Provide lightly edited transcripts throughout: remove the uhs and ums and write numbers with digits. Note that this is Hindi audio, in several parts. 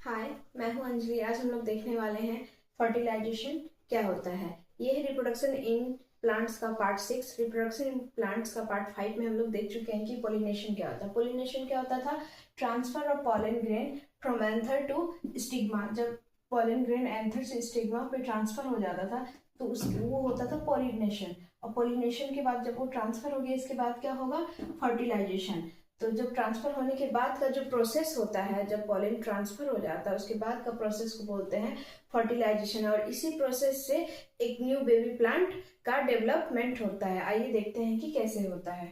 हाय, मैं हूं अंजलि। आज हम लोग देखने वाले हैं फर्टिलाइजेशन क्या होता है। ये है रिप्रोडक्शन इन प्लांट्स का पार्ट 6। रिप्रोडक्शन इन प्लांट्स का पार्ट 5 में हम लोग देख चुके हैं कि पोलिनेशन क्या होता है। पोलिनेशन क्या होता था? Transfer of pollen grain from anther to stigma. जब पॉलन ग्रेन एंथर से स्टिग्मा पे ट्रांसफर हो जाता था तो उस वो होता था पोलिनेशन। और पोलिनेशन के बाद जब वो ट्रांसफर हो गया, इसके बाद क्या होगा? फर्टिलाइजेशन। तो जब ट्रांसफर होने के बाद का जो प्रोसेस होता है, जब पॉलन ट्रांसफर हो जाता है उसके बाद का प्रोसेस को बोलते हैं फर्टिलाइजेशन। और इसी प्रोसेस से एक न्यू बेबी प्लांट का डेवलपमेंट होता है। आइए देखते हैं कि कैसे होता है।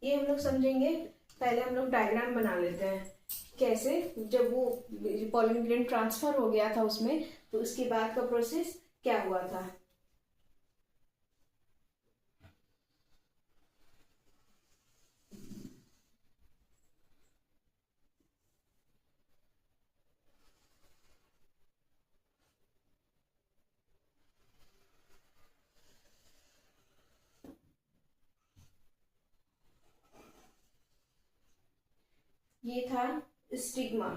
ये हम लोग समझेंगे। पहले हम लोग डायग्राम बना लेते हैं कैसे जब वो पॉलन ग्रेन ट्रांसफर हो गया था उसमें, तो उसके बाद का प्रोसेस क्या हुआ था। ये था स्टिग्मा।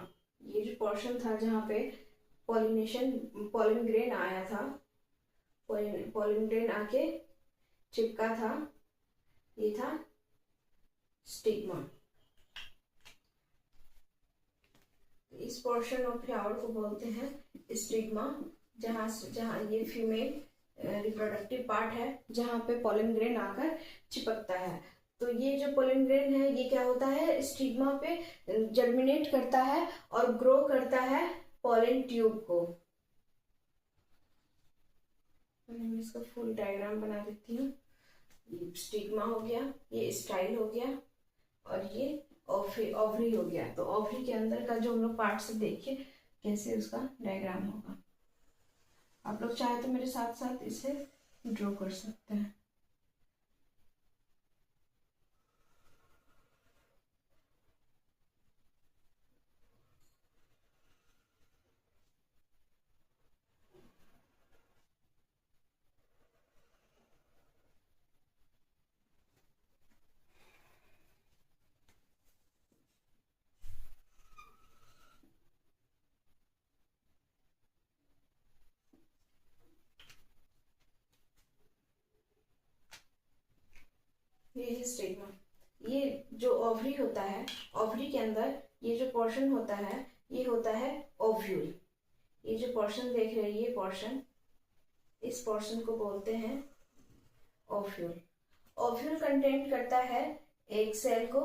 ये जो पोर्शन था जहाँ पे पॉलिनेशन पॉलन ग्रेन आया था, पॉलन ग्रेन आके चिपका था, ये था स्टिग्मा। इस पोर्शन ऑफ फ्लावर को बोलते हैं स्टिग्मा। जहाँ जहाँ ये फीमेल रिप्रोडक्टिव पार्ट है जहाँ पे पॉलन ग्रेन आकर चिपकता है। तो ये जो पोलन ग्रेन है ये क्या होता है? स्टिग्मा पे जर्मिनेट करता है और ग्रो करता है पोलन ट्यूब को। मैं इसका फुल डायग्राम बना देती हूँ। ये स्टिग्मा हो गया, ये स्टाइल हो गया, और ये ओवरी हो गया। तो ओवरी के अंदर का जो हम लोग पार्ट से देखिए कैसे उसका डायग्राम होगा। आप लोग चाहे तो मेरे साथ साथ इसे ड्रॉ कर सकते हैं। ये है स्टिग्मा। ये जो ओवरी होता है, ओवरी के अंदर ये जो पोर्शन होता है ये होता है ओव्यूल। ये जो पोर्शन देख रहे हैं ये पोर्शन, इस पोर्शन को बोलते हैं ओव्यूल। ओव्यूल कंटेंट करता है एक सेल को,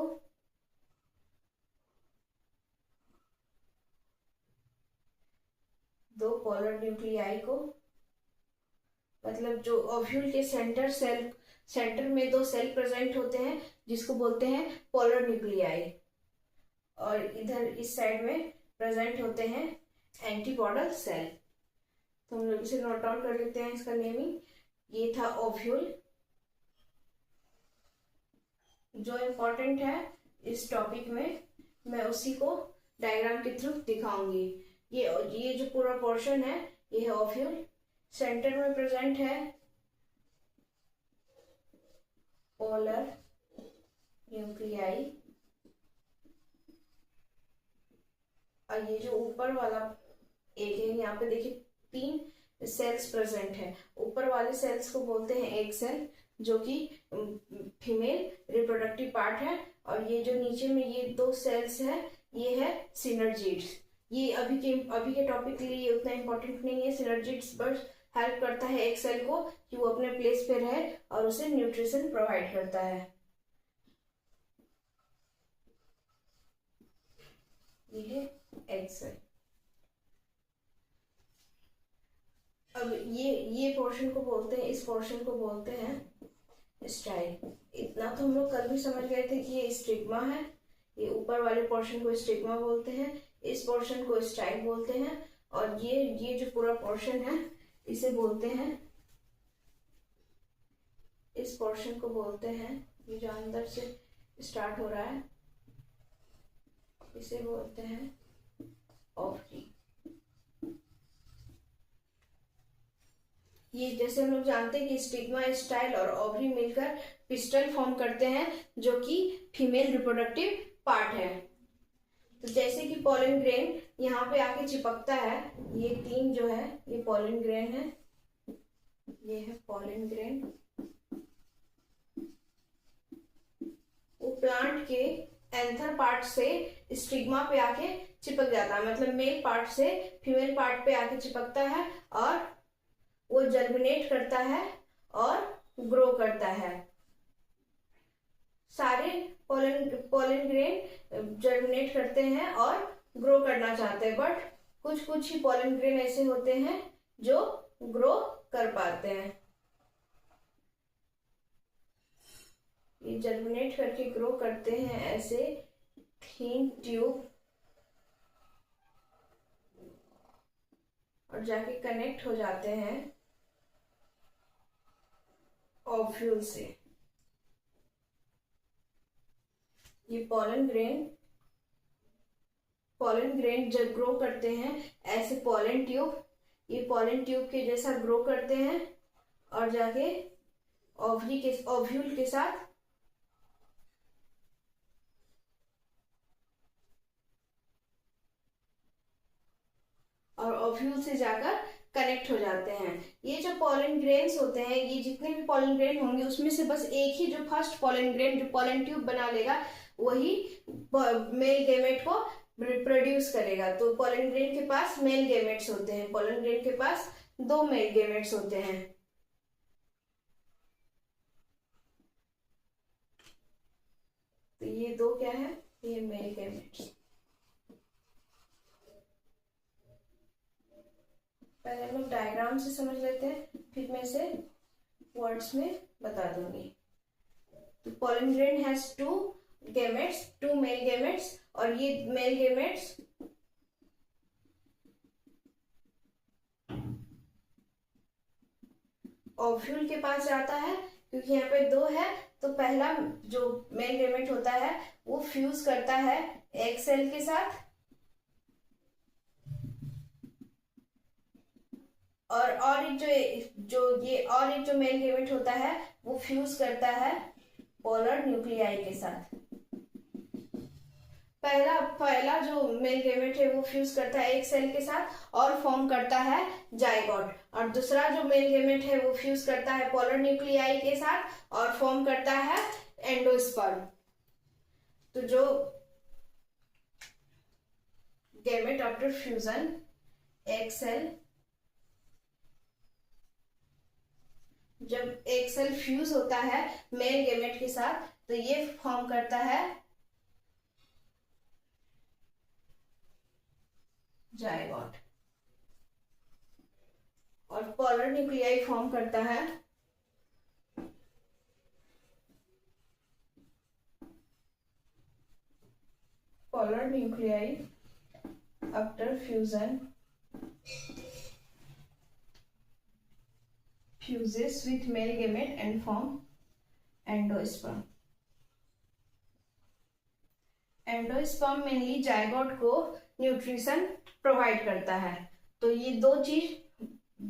दो पोलर न्यूक्लियाई को। मतलब जो ओव्यूल के सेंटर में दो सेल प्रेजेंट होते हैं जिसको बोलते हैं पोलर न्यूक्लियाई, और इधर इस साइड में प्रेजेंट होते हैं एंटीपॉडल सेल। तो हम लोग इसे नोट डाउन कर लेते हैं इसका नेमिंग। ये था ओव्यूल। जो इम्पोर्टेंट है इस टॉपिक में मैं उसी को डायग्राम के थ्रू दिखाऊंगी। ये जो पूरा पोर्शन है ये है ओव्यूल। सेंटर में प्रेजेंट है पोलर न्यूक्लियाई, और ये जो ऊपर वाला एक है यहाँ पे देखिए 3 सेल्स प्रेजेंट है। ऊपर वाले सेल्स को बोलते हैं एग सेल, जो कि फीमेल रिप्रोडक्टिव पार्ट है। और ये जो नीचे में ये 2 सेल्स है ये है सिनर्जिड्स। ये अभी के टॉपिक के लिए ये उतना इम्पोर्टेंट नहीं है। सिनर्जिड्स बस हेल्प करता है एक सेल को कि वो अपने प्लेस पे रहे और उसे न्यूट्रिशन प्रोवाइड करता है। ये है एग सेल। अब ये पोर्शन को बोलते हैं, इस पोर्शन को बोलते हैं स्टाइल। इतना तो हम लोग कल भी समझ गए थे कि ये स्टिग्मा है। ये ऊपर वाले पोर्शन को स्टिग्मा बोलते हैं, इस पोर्शन को स्टाइल बोलते हैं, और ये जो पूरा पोर्शन है इसे बोलते हैं, इस पोर्शन को बोलते हैं, ये जो अंदर से स्टार्ट हो रहा है इसे बोलते हैं ओवरी। ये जैसे हम लोग जानते हैं कि स्टिग्मा, स्टाइल और ओवरी मिलकर पिस्टल फॉर्म करते हैं जो कि फीमेल रिप्रोडक्टिव पार्ट है। तो जैसे कि पोलन ग्रेन यहाँ पे आके चिपकता है, ये 3 जो है ये पोलन ग्रेन है, ये है पोलन ग्रेन। वो प्लांट के एंथर पार्ट से स्टिग्मा पे आके चिपक जाता है, मतलब मेल पार्ट से फीमेल पार्ट पे आके चिपकता है और वो जर्मिनेट करता है और ग्रो करता है। सारे पोलन ग्रेन जर्मिनेट करते हैं और ग्रो करना चाहते हैं, बट कुछ कुछ ही पोलन ग्रेन ऐसे होते हैं जो ग्रो कर पाते हैं। ये जर्मिनेट करके ग्रो करते हैं ऐसे थिन ट्यूब, और जाके कनेक्ट हो जाते हैं ओव्यूल से। ये पोलन ग्रेन जब ग्रो करते हैं ऐसे पोलन ट्यूब, ये पोलन ट्यूब के जैसा ग्रो करते हैं और जाके ओव्यूल के साथ और ओव्यूल से जाकर कनेक्ट हो जाते हैं। ये जो पोलन ग्रेन्स होते हैं, ये जितने भी पोलन ग्रेन होंगे उसमें से बस एक ही जो फर्स्ट पोलन ग्रेन जो पोलन ट्यूब बना लेगा वही मेल गैमेट को प्रोड्यूस करेगा। तो पोलन ग्रेन के पास मेल गैमेट्स होते हैं, पोलन ग्रेन के पास 2 मेल गैमेट्स होते हैं। तो ये 2 क्या है, ये मेल गैमेट्स। पहले हम लोग डायग्राम से समझ लेते हैं, फिर मैं इसे वर्ड्स में बता दूंगी। तो pollen grain has 2 gametes, 2 male gametes, और ये मेल गैमेट्स ओव्यूल के पास जाता है, क्योंकि यहाँ पे 2 है। तो पहला जो मेल गैमेट होता है वो फ्यूज करता है एग सेल के साथ, और एक जो मेल गैमेट होता है वो फ्यूज करता है पोलर न्यूक्लियाई के साथ। पहला जो मेल गैमेट है वो फ्यूज करता है एक सेल के साथ और फॉर्म करता है जाइगोट, और दूसरा जो मेल गैमेट है वो फ्यूज करता है पोलर न्यूक्लियाई के साथ और फॉर्म करता है एंडोस्पर्म। तो जो गैमेट आफ्टर फ्यूजन एक सेल, जब एक सेल फ्यूज होता है मेल गैमेट के साथ तो ये फॉर्म करता है जाइगोट, और पोलर न्यूक्लियाई फॉर्म करता है polar nuclei after fusion fuses with male gamete and form endosperm. Endosperm mainly zygote को न्यूट्रिशन प्रोवाइड करता है। तो ये 2 चीज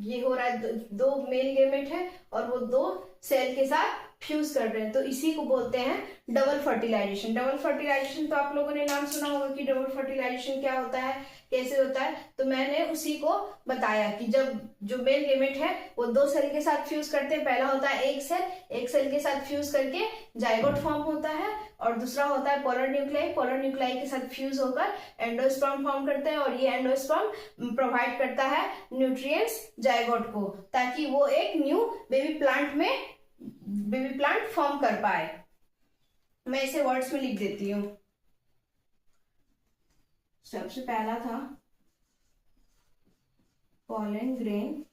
ये हो रहा है, 2 मेल गैमेट है और वो 2 सेल के साथ फ्यूज कर रहे हैं, तो इसी को बोलते हैं डबल फर्टिलाइजेशन। डबल फर्टिलाइजेशन तो आप लोगों ने नाम सुना होगा कि डबल फर्टिलाइजेशन क्या होता है, कैसे होता है। तो मैंने उसी को बताया कि जब जो मेल गैमेट है वो 2 सेल के साथ फ्यूज करते हैं। पहला होता है एक सेल के साथ फ्यूज करके जाइगोट फॉर्म होता है, और दूसरा होता है पोलर न्यूक्लियाई के साथ फ्यूज होकर एंडोस्पर्म फॉर्म करते हैं, और ये एंडोस्पर्म प्रोवाइड करता है न्यूट्रिएंट्स जाइगोट को, ताकि वो एक न्यू बेबी प्लांट फॉर्म कर पाए। मैं इसे वर्ड्स में लिख देती हूँ। सबसे पहला था pollen grain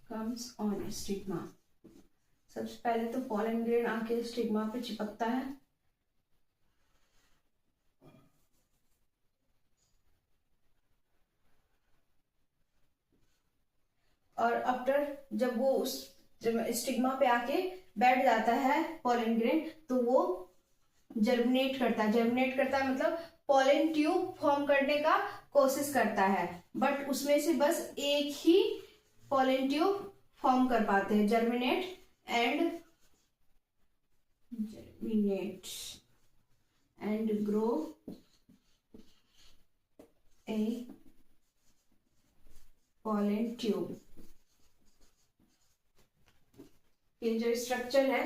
comes on stigma. सबसे पहले तो पोलन ग्रेन आके स्टिग्मा पे चिपकता है, और आफ्टर जब स्टिग्मा पे आके बैठ जाता है पोलन ग्रेन, तो वो जर्मिनेट करता है मतलब पोलन ट्यूब फॉर्म करने का कोशिश करता है, बट उसमें से बस एक ही पॉलन ट्यूब फॉर्म कर पाते हैं, germinate and grow A pollen tube. ये जो स्ट्रक्चर है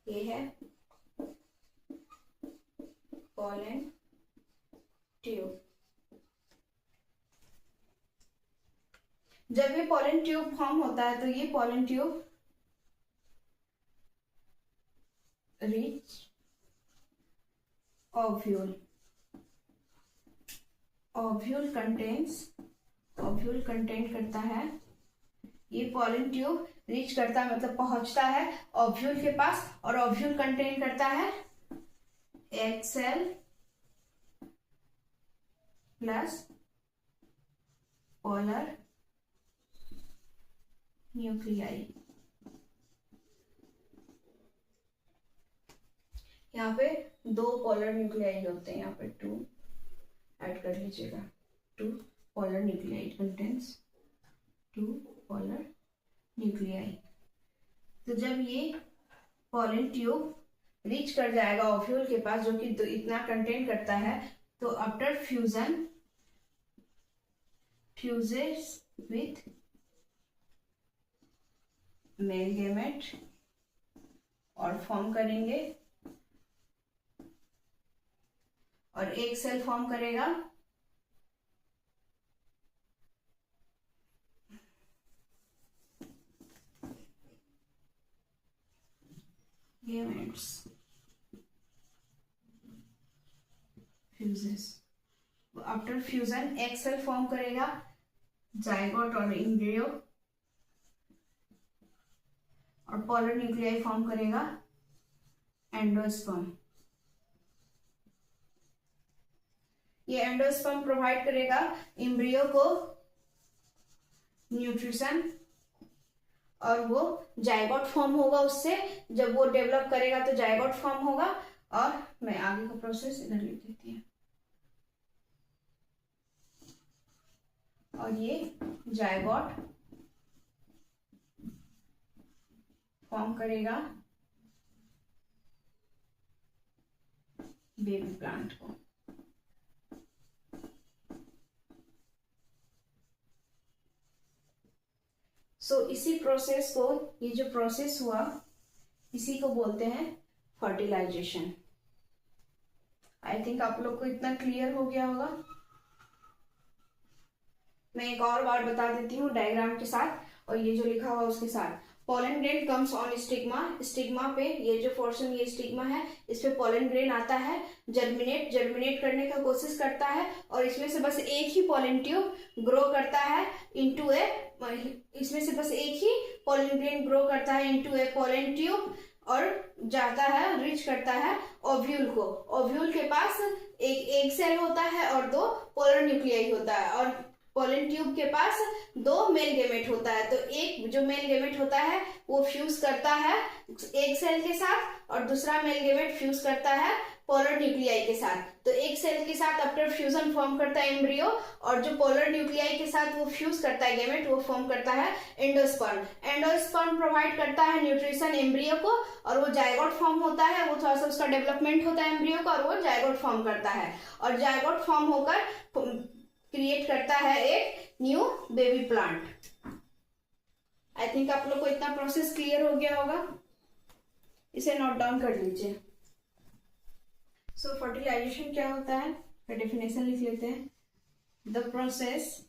ये है पॉलन ट्यूब। जब ये पॉलन ट्यूब फॉर्म होता है तो ये pollen tube reach ovule. Ovule content करता है, ये पॉलन ट्यूब रीच करता है मतलब पहुंचता है ओव्यूल के पास, और ओव्यूल कंटेन करता है egg cell plus polar nuclei. यहाँ पे 2 पोलर न्यूक्लियाई होते हैं, यहाँ पे 2 ऐड कर लीजिएगा। 2 polar nuclei contains 2 polar nuclei. तो जब ये पॉलन ट्यूब रीच कर जाएगा ओव्यूल के पास, जो कि इतना कंटेंट करता है, तो after fusion fuses with male gamete और फॉर्म करेंगे, और एक सेल फॉर्म करेगा गैमेट्स फ्यूजेस। आफ्टर फ्यूजन एक सेल फॉर्म करेगा जाइगोट और एम्ब्रियो, और पोलर न्यूक्लियाई फॉर्म करेगा एंडोस्पर्म। ये एंडोस्पर्म प्रोवाइड करेगा एम्ब्रियो को न्यूट्रिशन, और वो जाइगोट फॉर्म होगा उससे। जब वो डेवलप करेगा तो जाइगोट फॉर्म होगा। और मैं आगे का प्रोसेस इधर लिख देती हूँ। और ये जाइगोट फॉर्म करेगा बेबी प्लांट को। इसी प्रोसेस को, ये जो प्रोसेस हुआ, इसी को बोलते हैं फर्टिलाइजेशन। आई थिंक आप लोग को इतना क्लियर हो गया होगा। मैं एक और बार बता देती हूँ डायग्राम के साथ, और ये जो लिखा हुआ उसके साथ। Pollen grain comes on stigma. Stigma पे ये जो पोर्शन, ये स्टिग्मा है, इस पे पोलन ग्रेन आता है, जर्मिनेट करने का कोशिश करता है, और इसमें से बस एक ही पोलन ट्यूब ग्रो करता है इनटू ए, इसमें से बस एक ही पोलन ग्रेन ग्रो करता है इनटू ए पोलन ट्यूब, और जाता है, रीच करता है ओव्यूल को। ओव्यूल के पास एक सेल होता है और 2 पोलर न्यूक्लियाई होता है, और पोलन ट्यूब के पास 2 मेल गैमेट होता है। तो एक जो मेल गैमेट होता है वो फ्यूज करता है एक सेल के साथ, और दूसरा मेल गैमेट फ्यूज करता है पोलर न्यूक्लियाई के साथ। तो एक सेल के साथ आफ्टर फ्यूजन फॉर्म करता है एम्ब्रियो, और जो पोलर न्यूक्लियाई के साथ वो फ्यूज करता है गैमेट, वो फॉर्म करता है एंडोस्पर्म। एंडोस्पर्म प्रोवाइड करता है न्यूट्रिशन एम्ब्रियो को, और वो जाइगोट फॉर्म होता है, वो थोड़ा सा उसका डेवलपमेंट होता है एम्ब्रियो का, और वो जाइगोट फॉर्म करता है, और जाइगोट फॉर्म होकर क्रिएट करता है एक new baby plant. I think आप लोग को इतना प्रोसेस क्लियर हो गया होगा। इसे नोट डाउन कर लीजिए। फर्टिलाइजेशन क्या होता है, डेफिनेशन लिख लेते हैं। The process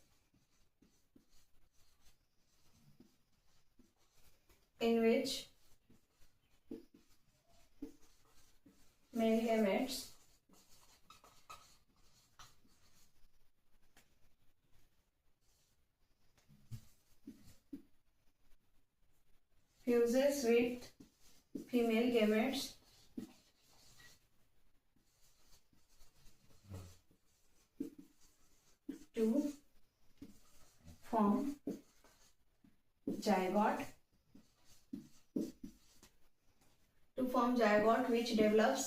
in which male gametes fuses with female gametes to form zygote, which develops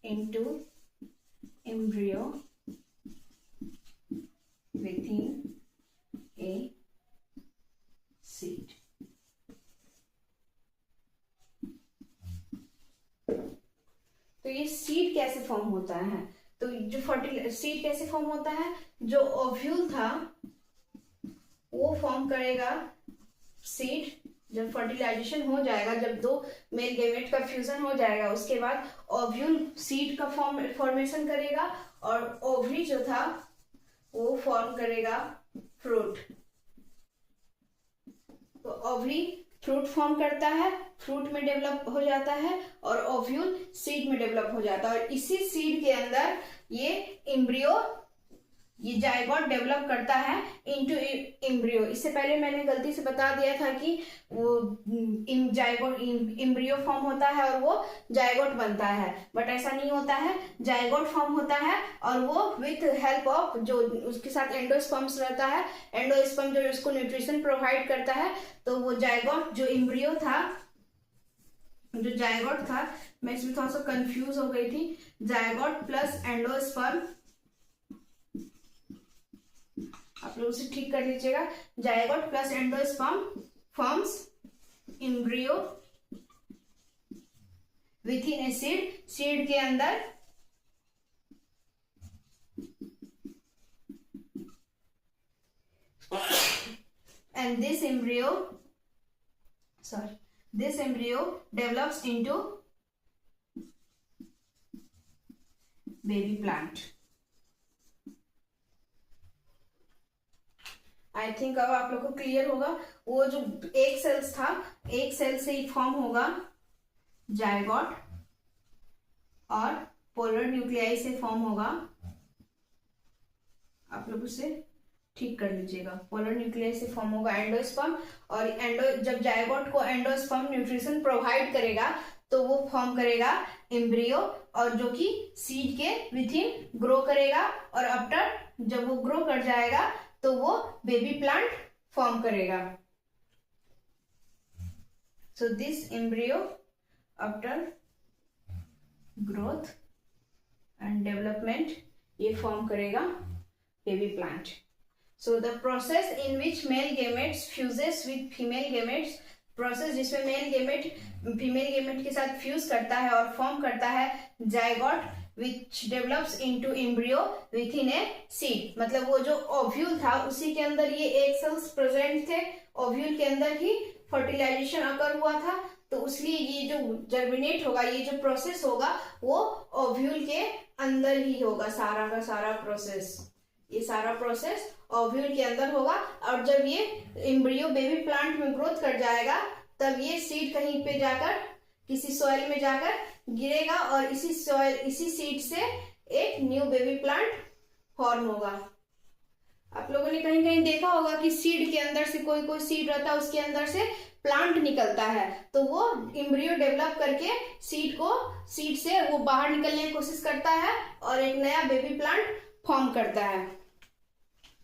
into embryo form होता है। तो जो सीड कैसे फॉर्म होता है, जो ओव्यूल था वो फॉर्म करेगा सीड। जब फर्टिलाइजेशन हो जाएगा, जब दो मेल गैमेट का फ्यूजन हो जाएगा, उसके बाद ओव्यूल सीड का फॉर्मेशन करेगा और ओवरी जो था वो फॉर्म करेगा फ्रूट। तो ओवरी फ्रूट फॉर्म करता है, फ्रूट में डेवलप हो जाता है और ओव्यूल सीड में डेवलप हो जाता है। और इसी सीड के अंदर ये एम्ब्रियो, ये जायगोट डेवलप करता है इनटू एम्ब्रियो। इससे पहले मैंने गलती से बता दिया था कि वो जायगोट एम्ब्रियो फॉर्म होता है और वो जायगोट बनता है, बट ऐसा नहीं होता है। जायगोट फॉर्म होता है और वो विथ हेल्प ऑफ जो उसके साथ एंडोस्पर्म्स रहता है, एंडोस्पर्म जो उसको न्यूट्रिशन प्रोवाइड करता है। तो वो जायगोट जो एम्ब्रियो था, जो जायगोट था, मैं इसमें थोड़ा सा कंफ्यूज हो गई थी, जायगोट प्लस एंडोस्पर्म, आप लोग उसे ठीक कर लीजिएगा। Zygote plus endosperm forms embryo with in a seed, seed के अंदर and this embryo develops into baby plant। I think अब आप लोग को क्लियर होगा। वो जो एक सेल्स था, एक सेल से ही फॉर्म होगा जायगोट और पोलर न्यूक्लियाई से फॉर्म होगा, आप लोग उसे ठीक कर लीजिएगा, पोलर न्यूक्लियाई से फॉर्म होगा एंडोस्पर्म। और जब जायगोट को एंडोस्पर्म न्यूट्रिशन प्रोवाइड करेगा तो वो फॉर्म करेगा एम्ब्रियो, और जो कि सीड के विथ इन ग्रो करेगा, और आफ्टर जब वो ग्रो कर जाएगा तो वो बेबी प्लांट फॉर्म करेगा। So this embryo after growth and development ये फॉर्म करेगा baby plant. So the process in which male gametes fuses with female gametes, process जिसमें मेल गेमेट फीमेल गेमेट के साथ फ्यूज करता है और फॉर्म करता है zygote which develops into embryo within a seed। मतलब वो जो ओव्यूल था उसी के अंदर ये एग सेल्स प्रेजेंट थे, ओव्यूल के अंदर ही फर्टिलाइजेशन अकर हुआ था, तो इसलिए ये जो जर्मिनेट होगा, ये जो प्रोसेस होगा वो ओव्यूल के अंदर ही होगा। सारा का सारा प्रोसेस, ये सारा प्रोसेस ओव्यूल के अंदर होगा। और जब ये एम्ब्रियो बेबी प्लांट में ग्रोथ कर जाएगा तब ये सीड कहीं पे जाकर किसी सॉइल में जाकर गिरेगा और इसी सॉइल, इसी सीड से एक न्यू बेबी प्लांट फॉर्म होगा। आप लोगों ने कहीं कहीं देखा होगा कि सीड के अंदर से कोई कोई सीड रहता है, उसके अंदर से प्लांट निकलता है, तो वो एम्ब्रियो डेवलप करके सीड से वो बाहर निकलने की कोशिश करता है और एक नया बेबी प्लांट फॉर्म करता है।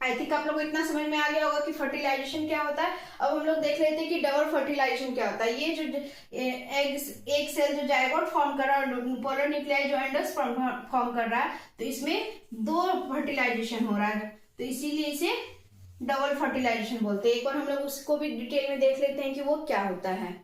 आई थिंक आप लोगों को इतना समझ में आ गया होगा कि फर्टिलाइजेशन क्या होता है। अब हम लोग देख लेते हैं कि डबल फर्टिलाइजेशन क्या होता है। ये जो एक सेल जो जायगोट फॉर्म कर रहा है, पोलर न्यूक्लियाई जो एंडोस्पर्म फॉर्म कर रहा है, तो इसमें दो फर्टिलाइजेशन हो रहा है, तो इसीलिए इसे डबल फर्टिलाइजेशन बोलते हैं। एक बार हम लोग उसको भी डिटेल में देख लेते हैं कि वो क्या होता है।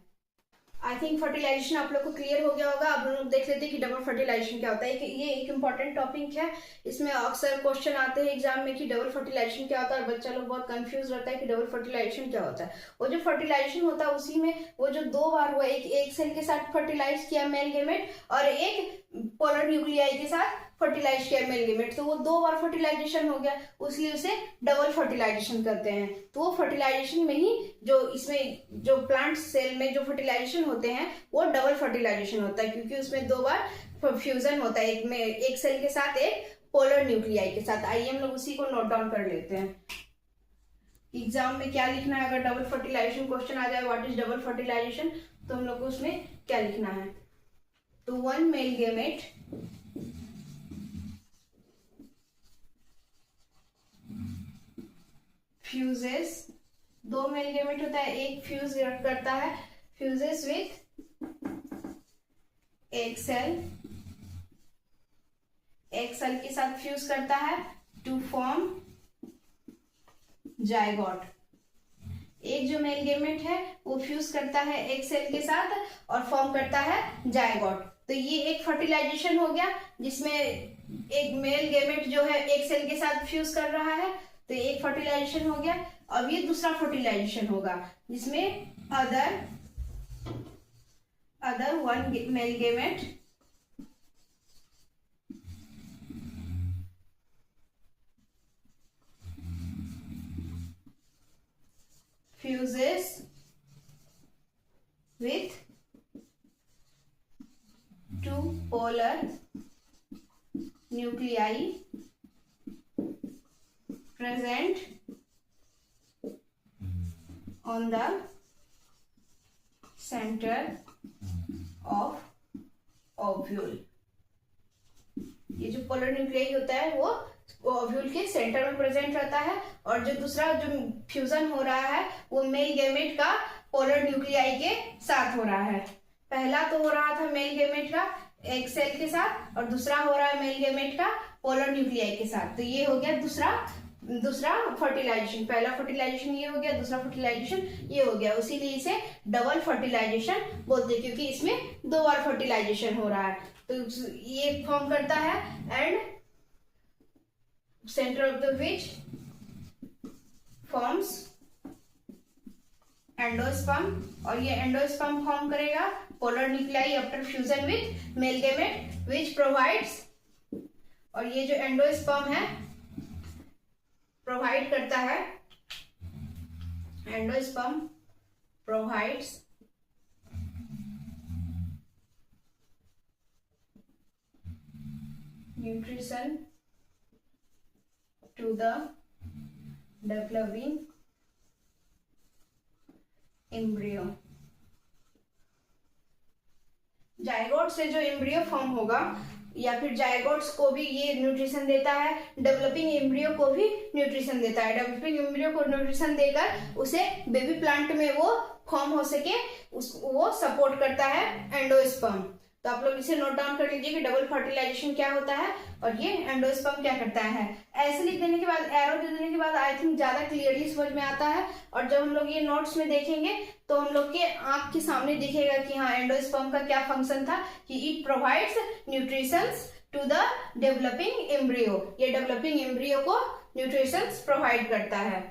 आई थिंक फर्टिलाइजेशन आप लोग को क्लियर हो गया होगा। अब हम लोग देख लेते हैं कि डबल फर्टिलाइजेशन क्या होता है। ये एक इंपॉर्टेंट टॉपिक है, इसमें अक्सर क्वेश्चन आते हैं एग्जाम में कि डबल फर्टिलाइजेशन क्या होता है, और बच्चा लोग बहुत कंफ्यूज रहता है कि डबल फर्टिलाइजेशन क्या होता है। वो जो फर्टिलाइजेशन होता है उसी में वो जो दो बार हुआ, एक सेल के साथ फर्टिलाइज किया मेल गेमेट और एक पोलर न्यूक्लियाई के साथ फर्टिलाइज किया मेल गेमेट, तो वो दो बार फर्टिलाइजेशन हो गया, इसलिए उसे डबल फर्टिलाइजेशन करते हैं। तो वो फर्टिलाइजेशन में ही जो इसमें जो प्लांट सेल में जो फर्टिलाइजेशन होते हैं वो डबल फर्टिलाइजेशन होता है, क्योंकि उसमें दो बार फ्यूजन होता है, एक सेल के साथ एक पोलर न्यूक्लियाई के साथ। आइए हम लोग उसी को नोट डाउन कर लेते हैं। एग्जाम में क्या लिखना है, अगर डबल फर्टिलाइजेशन क्वेश्चन आ जाए व्हाट इज डबल फर्टिलाइजेशन, तो हम लोग को उसमें क्या लिखना है। तो वन मेल गेमेट फ्यूजेस, दो मेल गेमेट होता है, एक फ्यूज करता है, फ्यूजेस विथ एक सेल के साथ फ्यूज करता है टू फॉर्म जायगोट। एक जो मेल गेमेट है वो फ्यूज करता है एक सेल के साथ और फॉर्म करता है जायगोट। तो ये एक फर्टिलाइजेशन हो गया जिसमें एक मेल गेमेट जो है एक सेल के साथ फ्यूज कर रहा है, तो एक फर्टिलाइजेशन हो गया। अब ये दूसरा फर्टिलाइजेशन होगा जिसमें other one male gamete fuses with two polar nuclei present on the center of ovule। ये जो पोलर न्यूक्लियाई होता है वो ओव्यूल के सेंटर में प्रेजेंट रहता है, और जो दूसरा जो फ्यूजन हो रहा है वो मेल गेमेट का पोलर न्यूक्लियाई के साथ हो रहा है। पहला तो हो रहा था मेल गेमेट का एक सेल के साथ, और दूसरा हो रहा है मेल गेमेट का पोलर न्यूक्लियाई के साथ। तो ये हो गया दूसरा फर्टिलाइजेशन। पहला फर्टिलाइजेशन ये हो गया, दूसरा फर्टिलाइजेशन ये हो गया, इसीलिए इसे डबल फर्टिलाइजेशन बोलते हैं, क्योंकि इसमें 2 बार फर्टिलाइजेशन हो रहा है। तो ये फॉर्म करता है and center of the which forms endosperm, और ये एंडोस्पर्म फॉर्म करेगा polar nuclei after fusion with mail gamete which provides, और ये जो एंडोस्पर्म है प्रोवाइड करता है, endosperm provides nutrition to the developing embryo। Zygote से जो एम्ब्रियो फॉर्म होगा या फिर जायगोट्स को भी ये न्यूट्रिशन देता है, डेवलपिंग एम्ब्रियो को भी न्यूट्रिशन देता है। डेवलपिंग एम्ब्रियो को न्यूट्रिशन देकर उसे बेबी प्लांट में वो फॉर्म हो सके वो सपोर्ट करता है एंडोस्पर्म। तो आप लोग इसे नोट डाउन कर लीजिए कि डबल फर्टिलाइजेशन क्या होता है और ये एंडोस्पर्म क्या करता है। ऐसे लिख देने के बाद, एरो दे देने के बाद आई थिंक ज्यादा क्लियरली समझ में आता है, और जब हम लोग ये नोट्स में देखेंगे तो हम लोग के आंख के सामने दिखेगा कि हाँ एंडोस्पर्म का क्या फंक्शन था, कि it provides nutritions to the developing embryo. ये डेवलपिंग एम्ब्रियो को न्यूट्रिशंस प्रोवाइड करता है।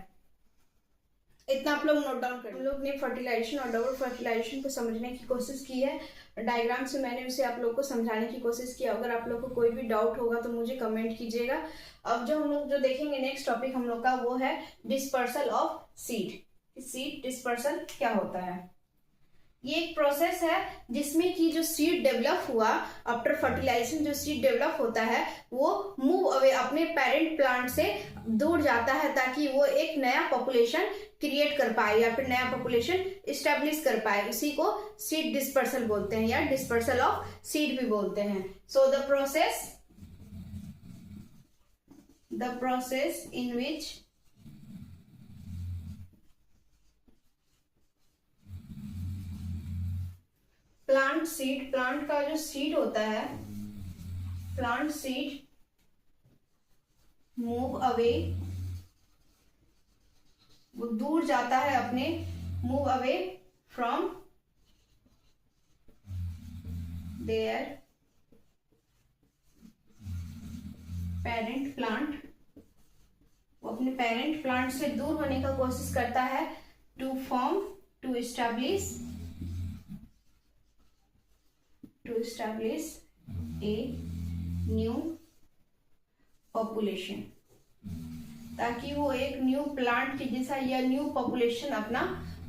इतना आप लोग नोट डाउन करें। हम लोग ने फर्टिलाइजेशन और डबल फर्टिलाइजेशन को समझने की कोशिश की है, डायग्राम से मैंने उसे आप लोग को समझाने की कोशिश की। अगर आप लोग को कोई भी डाउट होगा तो मुझे कमेंट कीजिएगा। अब जो हम लोग जो देखेंगे नेक्स्ट टॉपिक हम लोग का वो है dispersal of seed. Seed dispersal क्या होता है? ये एक प्रोसेस है जिसमें कि जो सीड डेवलप हुआ आफ्टर फर्टिलाइजेशन, जो सीड डेवलप होता है वो मूव अवे अपने पेरेंट प्लांट से दूर जाता है ताकि वो एक नया पॉपुलेशन क्रिएट कर पाए या फिर नया पॉपुलेशन इस्टेब्लिश कर पाए। इसी को सीड डिस्पर्सल बोलते हैं या डिस्पर्सल ऑफ सीड भी बोलते हैं। सो the process in which plant seed, plant का जो सीड होता है, प्लांट सीड मूव अवे, वो दूर जाता है अपने, move away from there parent plant, वो अपने पेरेंट प्लांट से दूर होने का कोशिश करता है to establish a new population, ताकि वो एक न्यू प्लांट के जैसा या न्यू पॉपुलेशन अपना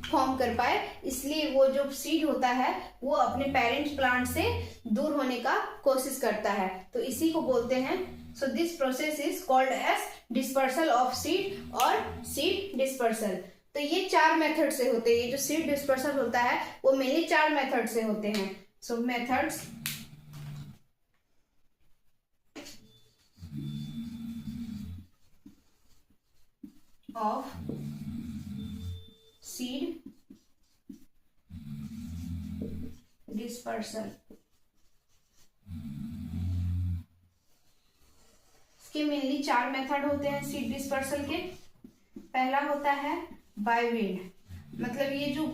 फॉर्म कर पाए। इसलिए वो जो सीड होता है वो अपने पेरेंट प्लांट से दूर होने का कोशिश करता है, तो इसी को बोलते हैं। So this process is called as dispersal of seed और सीड डिस्पर्सल। तो ये 4 मेथड से होते हैं। ये जो सीड डिस्पर्सल होता है वो मेनली 4 मेथड से होते हैं। सो मेथड्स of seed dispersal। इसके मेनली 4 मेथड होते हैं सीड डिस्पर्सल के। पहला होता है बाय विंड, मतलब ये जो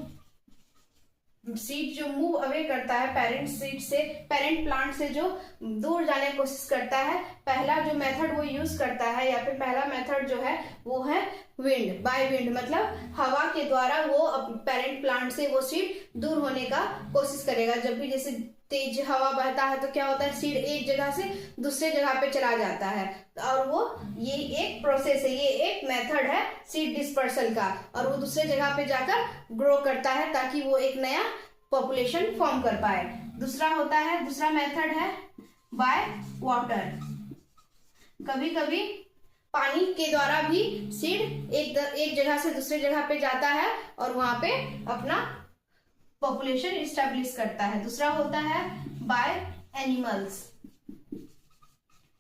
सीड जो मूव अवे करता है पेरेंट सीड से, पेरेंट प्लांट से जो दूर जाने की कोशिश करता है, पहला जो मेथड वो यूज करता है या फिर पहला मेथड जो है वो है विंड, बाय विंड, मतलब हवा के द्वारा वो पेरेंट प्लांट से वो सीड दूर होने का कोशिश करेगा। जब भी जैसे तेज हवा बहता है तो क्या होता है, सीड एक जगह से दूसरे जगह पे चला जाता है, और वो ये एक प्रोसेस है, ये एक मेथड है सीड डिस्पर्सल का, और वो दूसरे जगह पे जाकर ग्रो करता है ताकि वो एक नया पॉपुलेशन फॉर्म कर पाए। दूसरा मेथड है बाय वाटर। कभी कभी पानी के द्वारा भी सीड एक जगह से दूसरे जगह पे जाता है और वहां पे अपना पॉपुलेशन इस्टेब्लिश करता है। दूसरा होता है बाय एनिमल्स।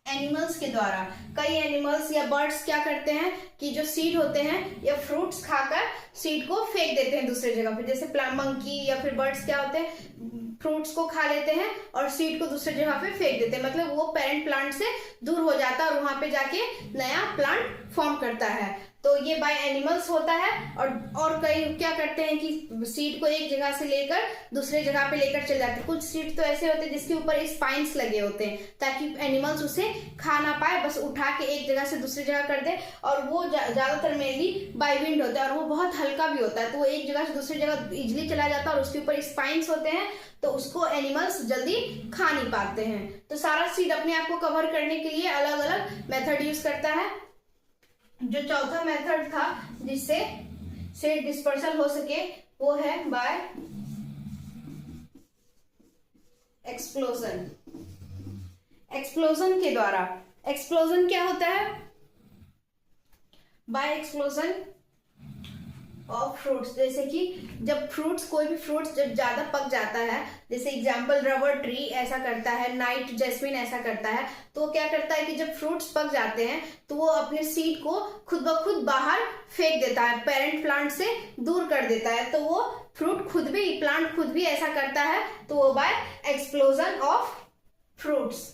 एनिमल्स के द्वारा कई एनिमल्स या बर्ड्स क्या करते हैं कि जो सीड होते हैं या फ्रूट्स खाकर सीड को फेंक देते हैं दूसरे जगह पे। जैसे मंकी या फिर बर्ड्स क्या होते हैं, फ्रूट्स को खा लेते हैं और सीड को दूसरे जगह पे फेंक देते हैं, मतलब वो पेरेंट प्लांट से दूर हो जाता है और वहां पे जाके नया प्लांट फॉर्म करता है। तो ये बाय एनिमल्स होता है। और कई क्या करते हैं कि सीड को एक जगह से लेकर दूसरे जगह पे लेकर चले जाते हैं। कुछ सीड तो ऐसे होते हैं जिसके ऊपर स्पाइन्स लगे होते हैं ताकि एनिमल्स उसे खा ना पाए, बस उठा के एक जगह से दूसरी जगह कर दे। और वो ज्यादातर मेनली बाय विंड होता है और वो बहुत हल्का भी होता है, तो वो एक जगह से दूसरी जगह इजिली चला जाता है और उसके ऊपर स्पाइन्स होते हैं तो उसको एनिमल्स जल्दी खा नहीं पाते हैं। तो सारा सीड अपने आप को कवर करने के लिए अलग अलग मेथड यूज करता है। जो चौथा मेथड था जिससे सीड डिस्पर्सल हो सके वो है बाय एक्सप्लोजन। एक्सप्लोजन के द्वारा, एक्सप्लोजन क्या होता है, बाय एक्सप्लोजन ऑफ फ्रूट्स। जैसे कि जब फ्रूट्स, कोई भी फ्रूट्स जब ज्यादा पक जाता है, जैसे एग्जांपल रबर ट्री ऐसा करता है, नाइट जैस्मिन ऐसा करता है, तो क्या करता है कि जब फ्रूट्स पक जाते हैं तो वो अपने सीड को खुद ब खुद बाहर फेंक देता है, पेरेंट प्लांट से दूर कर देता है। तो वो फ्रूट खुद भी, प्लांट खुद भी ऐसा करता है, तो वो by explosion of fruits,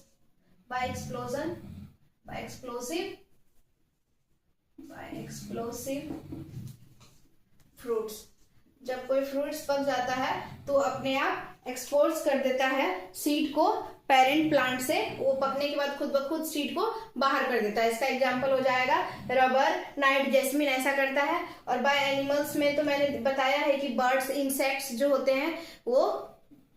by explosion, by explosive fruits. जब कोई फ्रूट्स पक जाता है तो अपने आप एक्सपोज कर देता है सीड को पेरेंट प्लांट से, वो पकने के बाद खुद ब खुद सीड को बाहर कर देता है। इसका एग्जांपल हो जाएगा रबर, नाइट जैस्मिन ऐसा करता है। और बाय एनिमल्स में तो मैंने बताया है कि बर्ड्स, इंसेक्ट्स जो होते हैं वो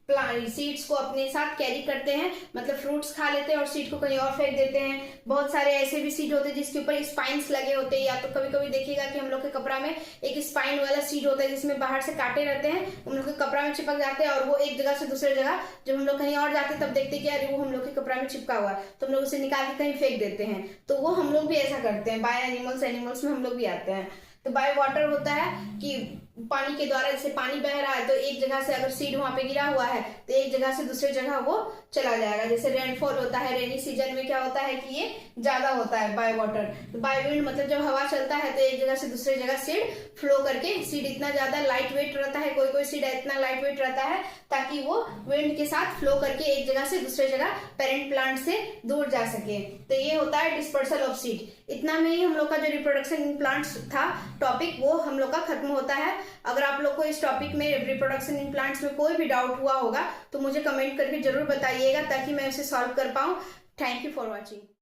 सीड्स को अपने साथ कैरी करते हैं, मतलब फ्रूट्स खा लेते हैं और सीड को कहीं और फेंक देते हैं। बहुत सारे ऐसे भी सीड होते हैं जिसके ऊपर स्पाइन्स लगे होते हैं, या तो कभी कभी देखिएगा कि हम लोग के कपड़ा में एक स्पाइन वाला सीड होता है जिसमें बाहर से कांटे रहते हैं, हम लोग के कपड़ा में चिपक जाते हैं और वो एक जगह से दूसरे जगह जब हम लोग कहीं और जाते हैं तब देखते हैं कि अरे वो हम लोग के कपड़ा में चिपका हुआ है, तो हम लोग उसे निकाल के कहीं फेंक देते हैं। तो वो हम लोग भी ऐसा करते हैं, बाय एनिमल्स में हम लोग भी आते हैं। तो बाय वाटर होता है कि पानी के द्वारा, जैसे पानी बह रहा है तो एक जगह से अगर सीड वहां पे गिरा हुआ है तो एक जगह से दूसरी जगह वो चला जाएगा। जैसे रेनफॉल होता है, रेनी सीजन में क्या होता है कि ये ज्यादा होता है बाय वाटर। तो बाय विंड मतलब जब हवा चलता है तो एक जगह से दूसरी जगह सीड फ्लो करके, सीड इतना ज्यादा लाइट वेट रहता है, कोई कोई सीड इतना लाइट वेट रहता है ताकि वो विंड के साथ फ्लो करके एक जगह से दूसरे जगह पेरेंट प्लांट से दूर जा सके। तो ये होता है डिस्पर्सल ऑफ सीड। इतना में ही हम लोग का जो रिप्रोडक्शन इन प्लांट्स था टॉपिक वो हम लोग का खत्म होता है। अगर आप लोग को इस टॉपिक में रिप्रोडक्शन इन प्लांट्स में कोई भी डाउट हुआ होगा तो मुझे कमेंट करके जरूर बताइएगा ताकि मैं उसे सॉल्व कर पाऊं। Thank you for watching.